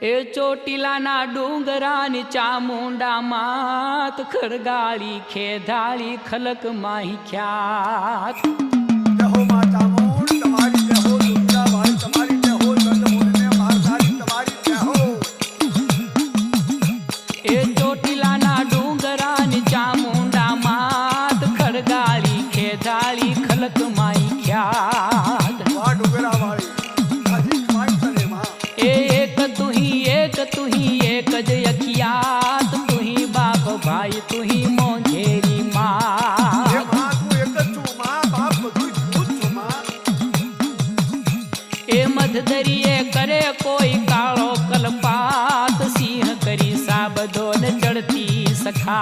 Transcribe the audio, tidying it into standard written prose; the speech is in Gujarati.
એ ચોટીલાના ડુંગરાની ચામુંડા માત ખરગાળી ખેધાળી ખલક માહી ખ્યાત જય હો માં ચામુંડ તમારી જય હો દુર્ગા ભાઈ તમારી જય હો ચંદ્રમોહનને મહાકાળી તમારી જય હો એ ચોટીલાના ડુંગરાની ચામુંડા માત ખરગાળી ખેધાળી ખલક માહી ખ્યાત વાહ ડુંગરા વાળી હજી માઈ તને માં एक तू ही एक ज अखियात तू ही बाप भाई तू ही मोंघेरी माँ એ માં તું એક જ છું માં બાપ બધું તું જ છું માં ए मधदरिये करे कोई कालो कलपात सिंह करी साबदोन चढ़ती सखा